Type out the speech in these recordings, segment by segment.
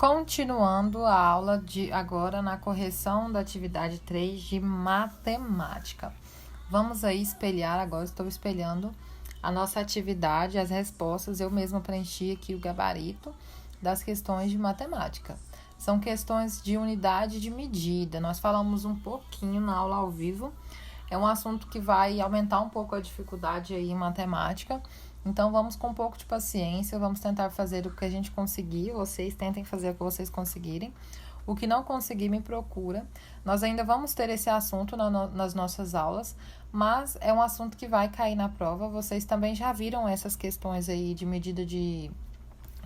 Continuando a aula de agora na correção da atividade 3 de matemática. Vamos aí espelhar, agora estou espelhando a nossa atividade, as respostas. Eu mesma preenchi aqui o gabarito das questões de matemática. São questões de unidade de medida. Nós falamos um pouquinho na aula ao vivo. É um assunto que vai aumentar um pouco a dificuldade aí em matemática. Então, vamos com um pouco de paciência, vamos tentar fazer o que a gente conseguir, vocês tentem fazer o que vocês conseguirem. O que não conseguir, me procura. Nós ainda vamos ter esse assunto nas nossas aulas, mas é um assunto que vai cair na prova. Vocês também já viram essas questões aí de medida de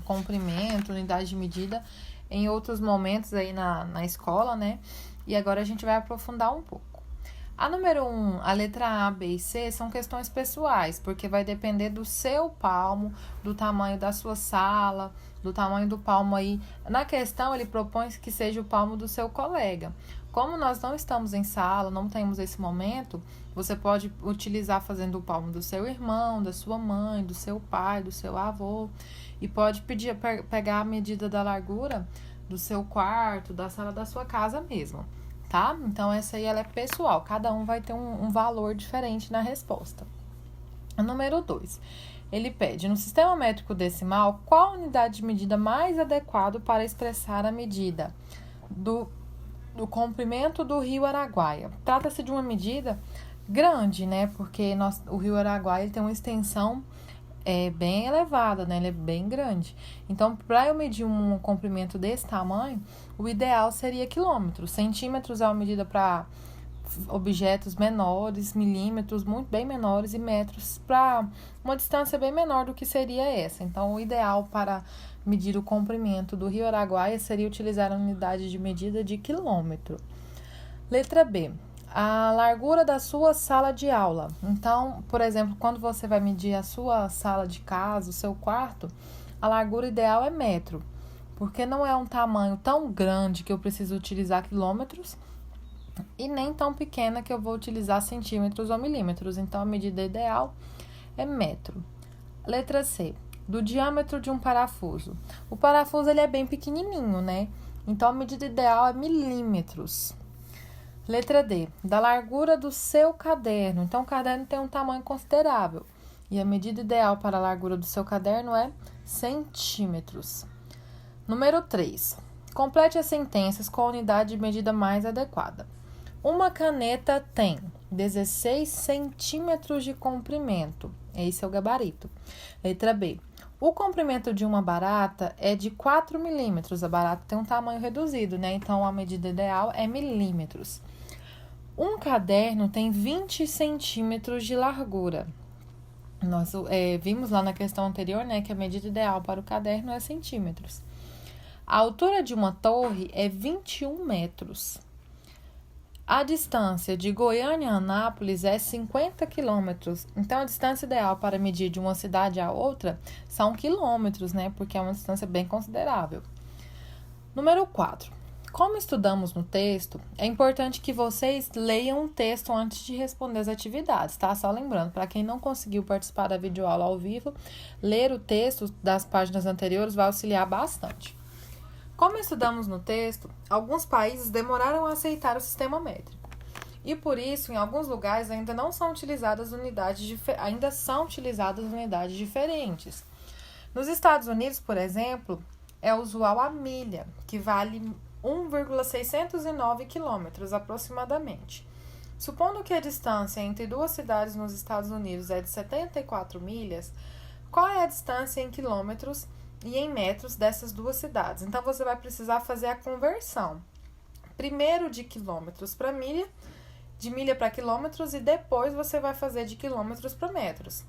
comprimento, unidade de medida, em outros momentos aí na escola, né? E agora a gente vai aprofundar um pouco. A número 1, a letra A, B e C são questões pessoais, porque vai depender do seu palmo, do tamanho da sua sala, do tamanho do palmo aí. Na questão, ele propõe que seja o palmo do seu colega. Como nós não estamos em sala, não temos esse momento, você pode utilizar fazendo o palmo do seu irmão, da sua mãe, do seu pai, do seu avô, e pode pegar a medida da largura do seu quarto, da sala da sua casa mesmo. Tá? Então, essa aí ela é pessoal. Cada um vai ter um valor diferente na resposta. O número 2. Ele pede, no sistema métrico decimal, qual a unidade de medida mais adequada para expressar a medida do comprimento do rio Araguaia? Trata-se de uma medida grande, né? Porque o rio Araguaia ele tem uma extensão bem elevada, né? Ele é bem grande. Então, para eu medir um comprimento desse tamanho, o ideal seria quilômetros. Centímetros é uma medida para objetos menores, milímetros bem menores e metros para uma distância bem menor do que seria essa. Então, o ideal para medir o comprimento do rio Araguaia seria utilizar a unidade de medida de quilômetro. Letra B. A largura da sua sala de aula. Então, por exemplo, quando você vai medir a sua sala de casa, o seu quarto, a largura ideal é metro, porque não é um tamanho tão grande que eu preciso utilizar quilômetros e nem tão pequena que eu vou utilizar centímetros ou milímetros. Então, a medida ideal é metro. Letra C. Do diâmetro de um parafuso. O parafuso ele é bem pequenininho, né? Então, a medida ideal é milímetros. Letra D, da largura do seu caderno. Então, o caderno tem um tamanho considerável. E a medida ideal para a largura do seu caderno é centímetros. Número 3. Complete as sentenças com a unidade de medida mais adequada. Uma caneta tem 16 centímetros de comprimento. Esse é o gabarito. Letra B. O comprimento de uma barata é de 4 milímetros. A barata tem um tamanho reduzido, né? Então, a medida ideal é milímetros. Um caderno tem 20 centímetros de largura. Nós vimos lá na questão anterior, né, que a medida ideal para o caderno é centímetros. A altura de uma torre é 21 metros. A distância de Goiânia a Anápolis é 50 quilômetros. Então, a distância ideal para medir de uma cidade a outra são quilômetros, né, porque é uma distância bem considerável. Número 4. Como estudamos no texto, é importante que vocês leiam o texto antes de responder as atividades, tá? Só lembrando, para quem não conseguiu participar da videoaula ao vivo, ler o texto das páginas anteriores vai auxiliar bastante. Como estudamos no texto, alguns países demoraram a aceitar o sistema métrico. E por isso, em alguns lugares ainda são utilizadas unidades diferentes. Nos Estados Unidos, por exemplo, é usual a milha, que vale 1,609 quilômetros aproximadamente. Supondo que a distância entre duas cidades nos Estados Unidos é de 74 milhas, qual é a distância em quilômetros e em metros dessas duas cidades? Então, você vai precisar fazer a conversão. Primeiro de quilômetros para milha, de milha para quilômetros, e depois você vai fazer de quilômetros para metros.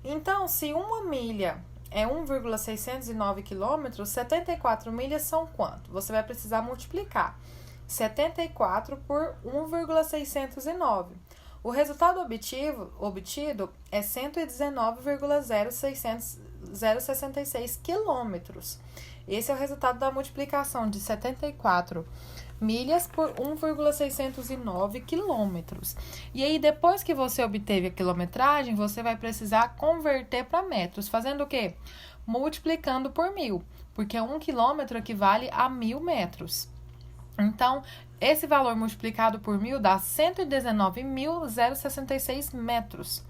Então, se uma milha é 1,609 quilômetros, 74 milhas são quanto? Você vai precisar multiplicar 74 por 1,609. O resultado obtido é 119,066 quilômetros. Esse é o resultado da multiplicação de 74 milhas por 1,609 quilômetros. E aí, depois que você obteve a quilometragem, você vai precisar converter para metros. Fazendo o quê? multiplicando por 1.000, porque 1 quilômetro equivale a 1.000 metros. Então, esse valor multiplicado por 1.000 dá 119.066 metros.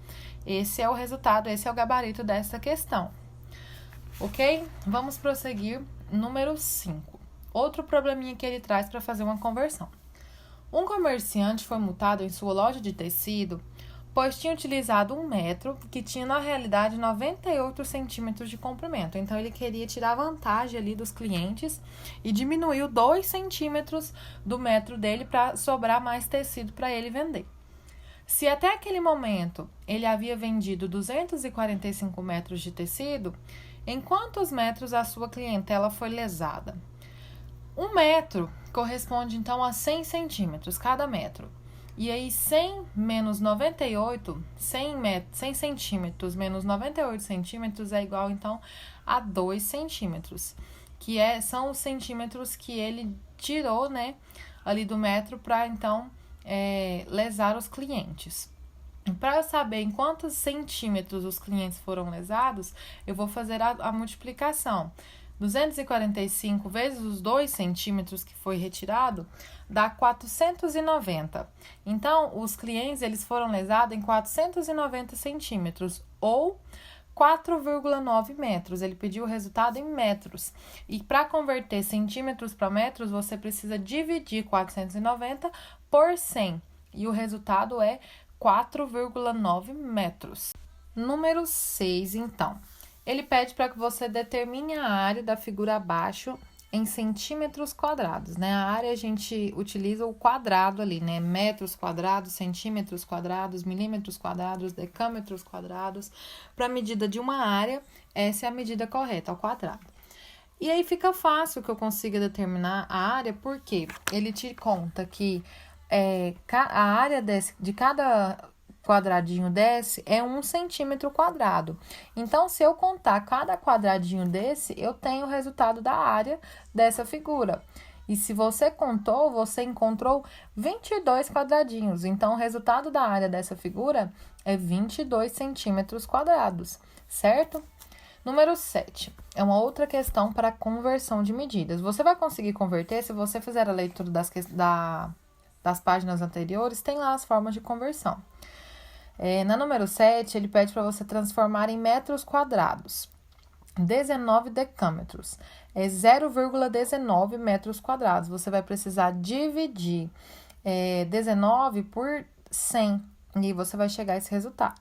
Esse é o resultado, esse é o gabarito dessa questão. Ok? Vamos prosseguir. Número 5. Outro probleminha que ele traz para fazer uma conversão. Um comerciante foi multado em sua loja de tecido, pois tinha utilizado 1 metro, que tinha na realidade 98 centímetros de comprimento. Então, ele queria tirar vantagem ali dos clientes e diminuiu 2 centímetros do metro dele para sobrar mais tecido para ele vender. Se até aquele momento ele havia vendido 245 metros de tecido, em quantos metros a sua clientela foi lesada? 1 metro corresponde então a 100 centímetros cada metro. E aí 100 menos 98, 100 centímetros menos 98 centímetros é igual então a 2 centímetros, que são os centímetros que ele tirou, né, ali do metro para então lesar os clientes. Para eu saber em quantos centímetros os clientes foram lesados, eu vou fazer a multiplicação. 245 vezes os 2 centímetros que foi retirado dá 490. Então, os clientes eles foram lesados em 490 centímetros ou 4,9 metros. Ele pediu o resultado em metros. E para converter centímetros para metros, você precisa dividir 490 por 100. E o resultado é 4,9 metros. Número 6, então. Ele pede para que você determine a área da figura abaixo em centímetros quadrados, né? A área a gente utiliza o quadrado ali, né? Metros quadrados, centímetros quadrados, milímetros quadrados, decâmetros quadrados. Para a medida de uma área, essa é a medida correta, ao quadrado. E aí fica fácil que eu consiga determinar a área, porque ele te conta que a área de cada quadradinho desse é 1 centímetro quadrado. Então, se eu contar cada quadradinho desse, eu tenho o resultado da área dessa figura. E se você contou, você encontrou 22 quadradinhos. Então, o resultado da área dessa figura é 22 centímetros quadrados, certo? Número 7. É uma outra questão para conversão de medidas. Você vai conseguir converter se você fizer a leitura das páginas anteriores, tem lá as formas de conversão. Na número 7, ele pede para você transformar em metros quadrados. 19 decâmetros é 0,19 metros quadrados. Você vai precisar dividir 19 por 100 e você vai chegar a esse resultado.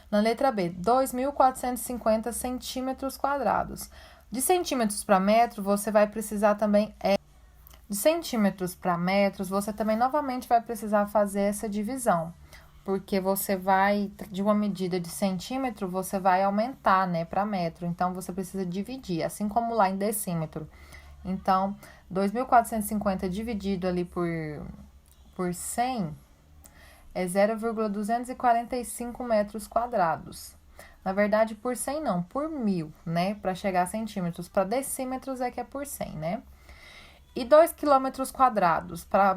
Na letra B, 2.450 centímetros quadrados. De centímetros para metro, você vai precisar também... De centímetros para metros, você também novamente vai precisar fazer essa divisão. Porque você vai, de uma medida de centímetro, você vai aumentar, né, para metro. Então, você precisa dividir, assim como lá em decímetro. Então, 2.450 dividido ali por 100 é 0,245 metros quadrados. Na verdade, por 100 não, por 1.000, né, para chegar a centímetros. Para decímetros é que é por 100, né? E 2 quilômetros quadrados para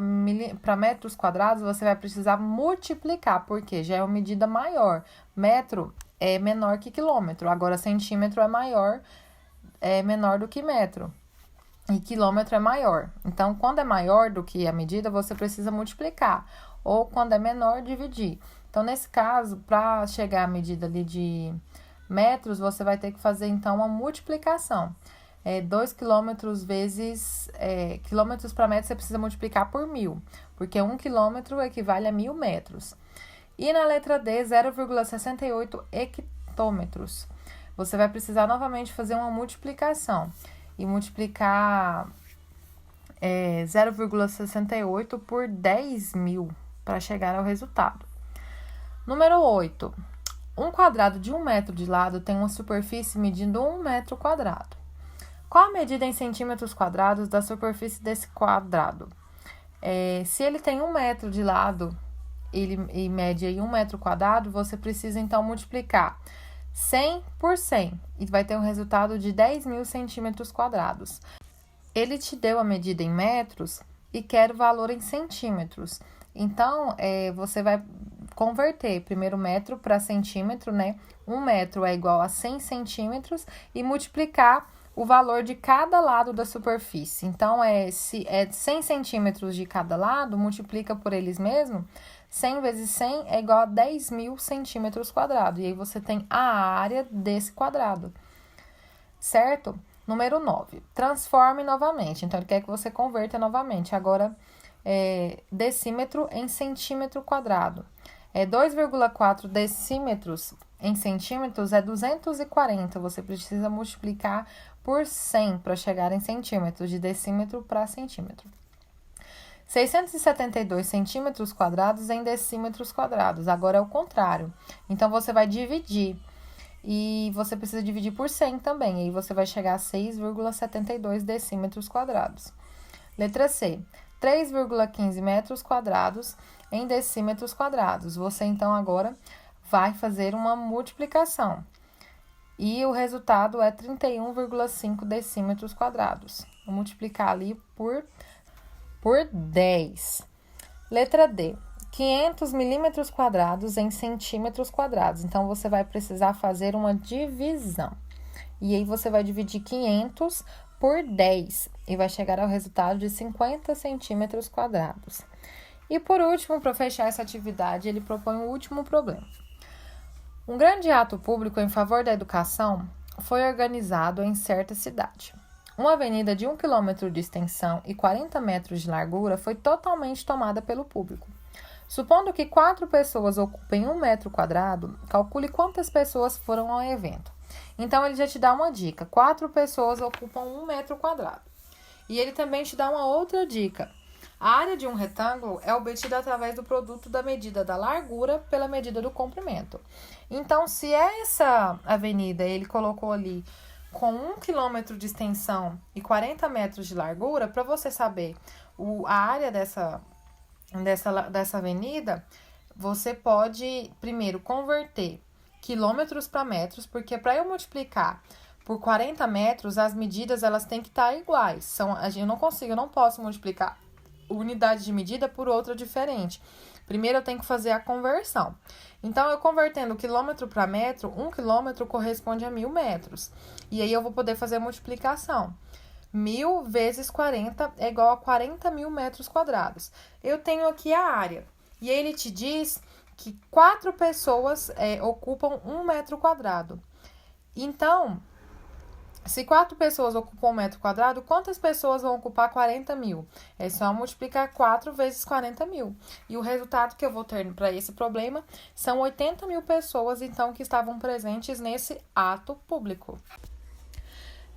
metros quadrados, você vai precisar multiplicar, porque já é uma medida maior. Metro é menor que quilômetro, agora centímetro é menor do que metro. E quilômetro é maior. Então, quando é maior do que a medida, você precisa multiplicar. Ou quando é menor, dividir. Então, nesse caso, para chegar à medida ali de metros, você vai ter que fazer, então, uma multiplicação. 2 quilômetros vezes... quilômetros para metro, você precisa multiplicar por 1.000. Porque 1 quilômetro equivale a 1.000 metros. E na letra D, 0,68 hectômetros. Você vai precisar novamente fazer uma multiplicação. E multiplicar 0,68 por 10.000 para chegar ao resultado. Número 8. Um quadrado de 1 metro de lado tem uma superfície medindo 1 metro quadrado. Qual a medida em centímetros quadrados da superfície desse quadrado? Se ele tem 1 metro de lado e mede aí 1 metro quadrado, você precisa então multiplicar 100 por 100 e vai ter um resultado de 10.000 centímetros quadrados. Ele te deu a medida em metros e quer o valor em centímetros. Então, você vai converter primeiro metro para centímetro, né? 1 metro é igual a 100 centímetros e multiplicar o valor de cada lado da superfície. Então, se é 100 centímetros de cada lado, multiplica por eles mesmos. 100 vezes 100 é igual a 10.000 centímetros quadrados. E aí, você tem a área desse quadrado, certo? Número 9. Transforme novamente. Então, ele quer que você converta novamente. Agora, decímetro em centímetro quadrado. 2,4 decímetros em centímetros é 240. Você precisa multiplicar por 100 para chegar em centímetros, de decímetro para centímetro. 672 centímetros quadrados em decímetros quadrados. Agora é o contrário. Então, você vai dividir. E você precisa dividir por 100 também. Aí, você vai chegar a 6,72 decímetros quadrados. Letra C. 3,15 metros quadrados em decímetros quadrados. Você, então, agora vai fazer uma multiplicação. E o resultado é 31,5 decímetros quadrados. Vou multiplicar ali por 10. Letra D. 500 milímetros quadrados em centímetros quadrados. Então, você vai precisar fazer uma divisão. E aí, você vai dividir 500 por 10 e vai chegar ao resultado de 50 centímetros quadrados. E por último, para fechar essa atividade, ele propõe o último problema. Um grande ato público em favor da educação foi organizado em certa cidade. Uma avenida de 1 km de extensão e 40 metros de largura foi totalmente tomada pelo público. Supondo que 4 pessoas ocupem 1 metro quadrado, calcule quantas pessoas foram ao evento. Então, ele já te dá uma dica. 4 pessoas ocupam 1 metro quadrado. E ele também te dá uma outra dica. A área de um retângulo é obtida através do produto da medida da largura pela medida do comprimento. Então, se essa avenida ele colocou ali com 1 km de extensão e 40 metros de largura, para você saber a área dessa avenida, você pode primeiro converter quilômetros para metros, porque para eu multiplicar por 40 metros, as medidas elas têm que estar iguais. Eu não posso multiplicar unidade de medida por outra diferente. Primeiro, eu tenho que fazer a conversão. Então, eu convertendo quilômetro para metro, 1 quilômetro corresponde a 1.000 metros. E aí, eu vou poder fazer a multiplicação. 1.000 vezes 40 é igual a 40.000 metros quadrados. Eu tenho aqui a área. E aí, ele te diz que 4 pessoas ocupam 1 metro quadrado. Então, se 4 pessoas ocupam 1 metro quadrado, quantas pessoas vão ocupar 40.000? É só multiplicar 4 vezes 40.000. E o resultado que eu vou ter para esse problema são 80.000 pessoas, então, que estavam presentes nesse ato público.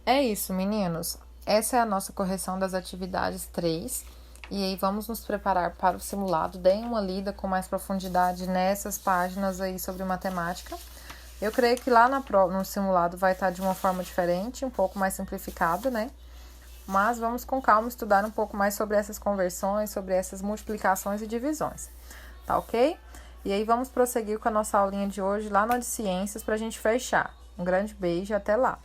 É isso, meninos. Essa é a nossa correção das atividades 3. E aí, vamos nos preparar para o simulado. Deem uma lida com mais profundidade nessas páginas aí sobre matemática. Eu creio que lá no simulado vai estar de uma forma diferente, um pouco mais simplificado, né? Mas vamos com calma estudar um pouco mais sobre essas conversões, sobre essas multiplicações e divisões, tá ok? E aí vamos prosseguir com a nossa aulinha de hoje lá na de ciências para a gente fechar. Um grande beijo e até lá!